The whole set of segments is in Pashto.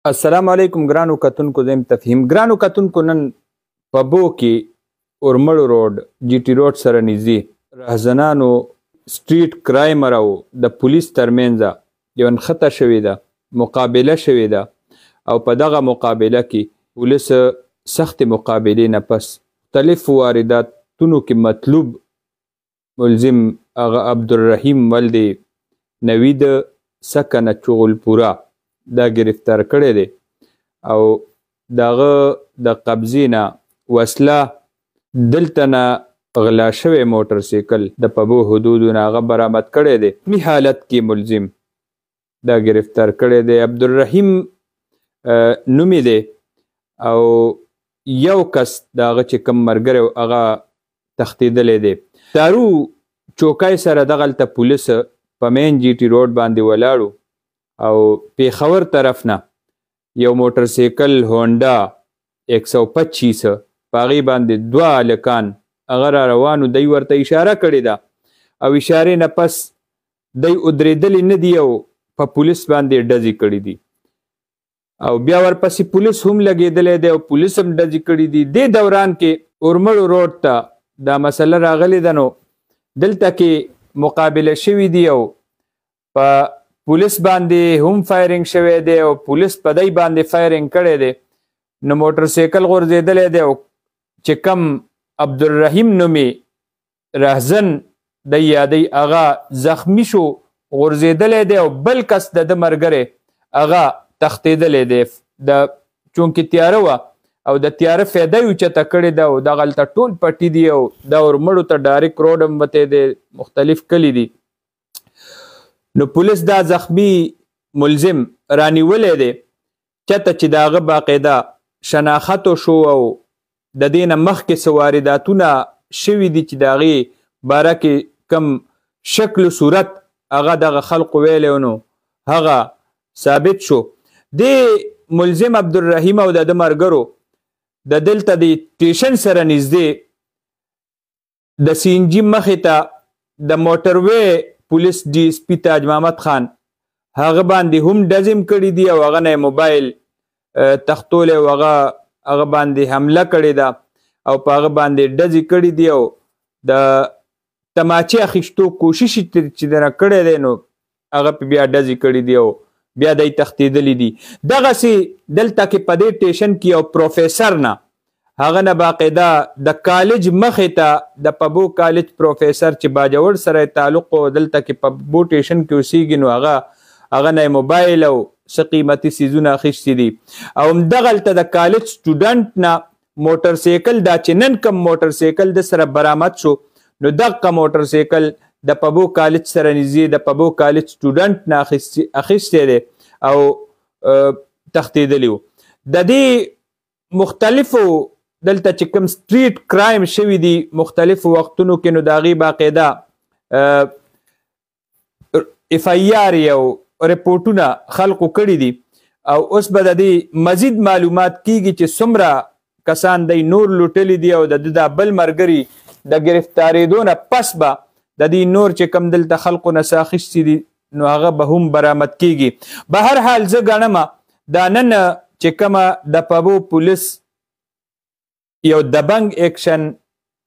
السلام علیکم ګرانو کتونکو زم تفهیم ګرانو کتونکو نن په بو کې اورمړ روډ جی ټی روډ سره نږدې راهزنانو سټریټ کرایمر او د پولیس ترمنځ یو نښته شوې ده، مقابله شوې ده او په دغه مقابله کې پولیس سختې مقابلې نه پس مختلفو وارداتونو کې مطلوب ملزم هغه عبدالرحیم ولد نوید سکن چغلپورا دا گرفتار کړی دی او دغه د قبضې نه وسله دلته نه غلا شوی موټر سایکل د پبو حدودو نه هغه برآمد کړی دی. می حالت کې ملزم دا گرفتار کړی دی. عبدالرحیم نومې دی او یو کس د هغه چې کوم ملګری هغه تښتېدلی دی. دارو چوکۍ سره دغلته پولیس په مین جی ټي روډ باندې ولاړو او پیښور طرف نه یو موټر سایکل هونډا 125 په هغې باندې دوه هلکان هغه را روانو. دی ورته اشاره کړې ده او اشارې نه پس دی ودرېدلي نه دي او په پولیس باندې ډزې کړي دي او بیا ورپسې پولیس هم لګېدلی دی او پولیس هم ډزې کړي دي. دې دوران کې اورمړو روډ ته دا مسله راغلې ده نو دلته کې مقابله شوي دي او په پولیس باندې هم فایرنګ شوی دی او پولیس په دی باندې فایرنګ کړی دی. نو موټر سایکل غورځېدلی دی او چې کم عبدالرحیم نومې رهزن دی یادی هغه زخمی شو، غورځېدلی دی او بل کس د ده ملګری هغه تښتېدلی دی. د چونکې تیاره وه او د تیاره فایده یې اوچته کړې ده او دغلته ټول پټي دي او دا اورمړو ته ډایرکټ روډ هم وتی دی، مختلف کلي دي. نو پولیس دا زخمی ملزم رانیولی دی چته چې د هغه باقاعده شناختو شو او د دې نه مخکې څه وارداتونه شوي دي چې د هغې باره کې کم شکل و صورت هغه دغه خلقو ویلی نو هغه ثابت شو. دې ملزم عبدالرحیم او د ده ملګرو د دلته د سټیشن سره نږدې د سی ان جي مخې ته د موټروی پولیس ډي اس پي تاج محمد خان هغه باندې هم ډزې کړي دي او هغه نه یې موبایل تښتولی او هغه باندې حمله کړې ده او په هغه باندې ډزې کړي دي او د تماچې اخیستو کوشش چې دنه کړی دی نو هغه په بیا ډزې کړي دي او بیا دی تښتېدلی دي. دغسې دلته کې په دې ټیشن کې یو پروفیسر نه هغه نه باقاعده د کالج مخې ته د پبو کالج پروفیسر چې باجوړ سره تعلق و دلته کې پبو ټیشن کې اوسیږي نو هغه نه موبایل او څه قیمتي څیزونه اخیستي دي او همدغلته د کالج سټوډنټ نه موټر سایکل دا چې نن کم موټر سایکل د سره برآمد شو نو دغه موټر سایکل د پبو کالج سره نږدې د پبو کالج سټوډنټ نه اخیستی دی او تښتېدلی و. د دې مختلفو دلته چې کوم سټریټ کرایم شوي دي مختلفو وختونو کې نو د هغې باقاعده اف آی آر او رپورټونه خلقو کړي دي او اوس به د دې مزید معلومات کیږي چې څومره کسان دی نور لوټلي دي او د ده دا بل ملګري د ګرفتارېدو نه پس به د دې نور چې کوم دلته خلقو نه څه اخیستي دي نو هغه به هم برآمد کیږي. به هر حال زه ګڼمه دا نن چې کومه د پبو پولیس یو دبنګ ایکشن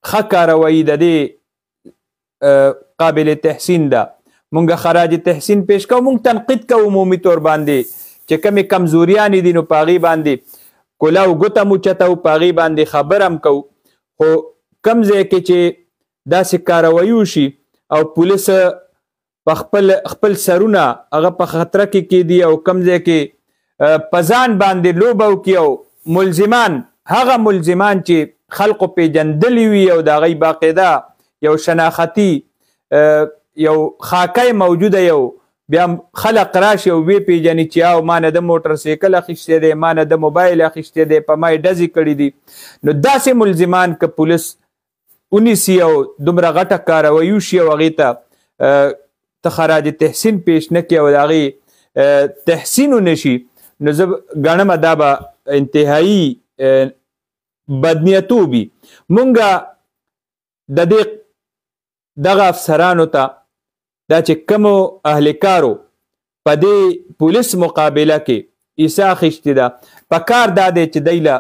ښه کاروایي د دې قابل تحسین ده. مونږ خراج تحسین پیش کوو، مونږ تنقید کوو عمومي طور باندې چې کومې کمزوریانې دي نو په هغې باندې کوله او ګوته مو چتو، په هغې باندې خبر هم کوو. خو کم ځای کې چې داسې کاروایي وشي او پولیس په خپل سرونه هغه په خطره کې کیدي او کم ځای کې په ځان باندې لوبه وکړي او ملزمان هغه ملزمان چې خلقو پیژندلی وي او د هغوی باقاعده یو شناختي یو خاکۍ موجوده یو بیا خلق راشي او ویې پیژني چې او ما نه د موټر سایکل اخیستی دی، ما نه د موبایل اخیستی دی، په ما یې ډزې کړي دي. نو داسې ملزمان که پولیس ونیسي او دومره غټه کاروایي وشي او هغې ته ته خراج تحسین پیش نه کړي او د هغې تحسین ونه شي نو زه ګڼمه دا به انتهایي بدنیتوبي. مونږه د دې دغه افسرانو ته دا چې کومو اهلکارو په دې پولیس مقابله کې حصه اخیستې ده په کار دا دی چې دی له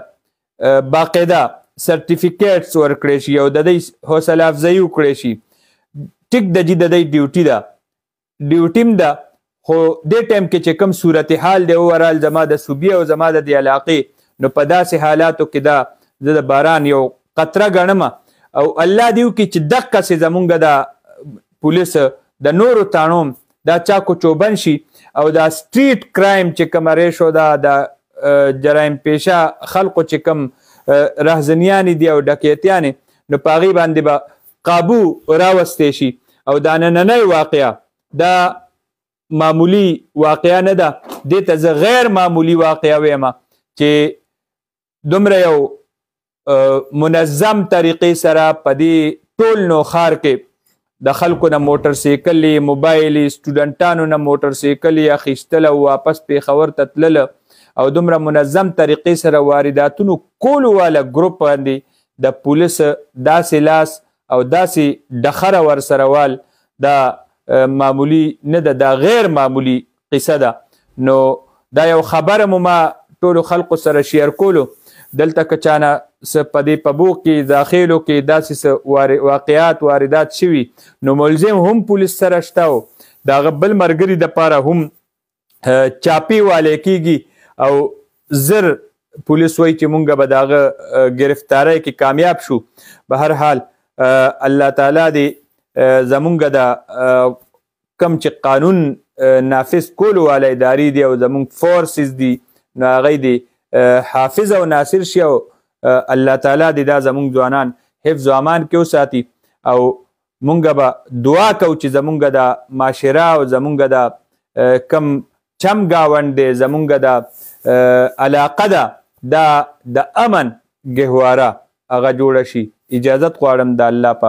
باقاعده سرټیفیکیټس ورکړی شي او د دوی حوصله افزایي وکړی شي. ټیک د جي د دوی ډیوټي ده ډیوټي م ده خو دې ټایم کې چې کوم صورتحال دی اوورال زما د صوبې او زما د دې علاقې نو په داسې حالاتو کې دا زه د باران یو قطره ګڼم او الله دې وکړي چې دقسې زمونږ د پولیس د نورو تاڼوم دا چاکو چوبن شي او دا سټریټ کرایم چې کومه ریشو ده د جرایم پیشه خلقو چې کوم رهزنیانې دي او ډکیتیانې نو په هغې باندې به قابو راوستی شي او دا نننی واقعه دا معمولی واقعه نه ده دې ته زه غیر معمولی واقعه ویم چې دومره یو منظم طریقې سره په دې ټول نو ښار کې د خلکو نه موټر سایکلې موبایلې سټوډنټانو نه موټر سایکلې اخیستل او واپس پیښور ته تلله او دومره منظم طریقې سره وارداتونو کولو والا ګروپ باندې د پولیس داسې لاس او داسې ډخره ورسره وال دا معمولی نه ده دا غیر معمولی قصه ده. نو دا یو خبره مو ما ټولو خلقو سره شیر کولو دلته که چانه څه په دې پبو کې داخلو کې داسې څه واقعات واردات شوي نو ملزم هم پولیس سره شته او د هغه بل ملګري دپاره هم چاپی والی کیږي او زر پولیس وایي چې مونږ به د هغه ګرفتارۍ کې کامیاب شو. به هر حال الله تعالی دې زمونږ د کم چې قانون نافذ کولو والا ادارې دي او زمونږ فورسز دي نو هغوی دې حافظ او ناصر شي او الله تعالی دې دا زمونږ ځوانان حفظ و امان کې وساتي او مونږ به دعا کوو چې زمونږ د معاشره او زمونږ د کم چم ګاونډ دی زمونږ د علاقه ده دا د امن ګهواره هغه جوړه شي. اجازت غواړم د الله په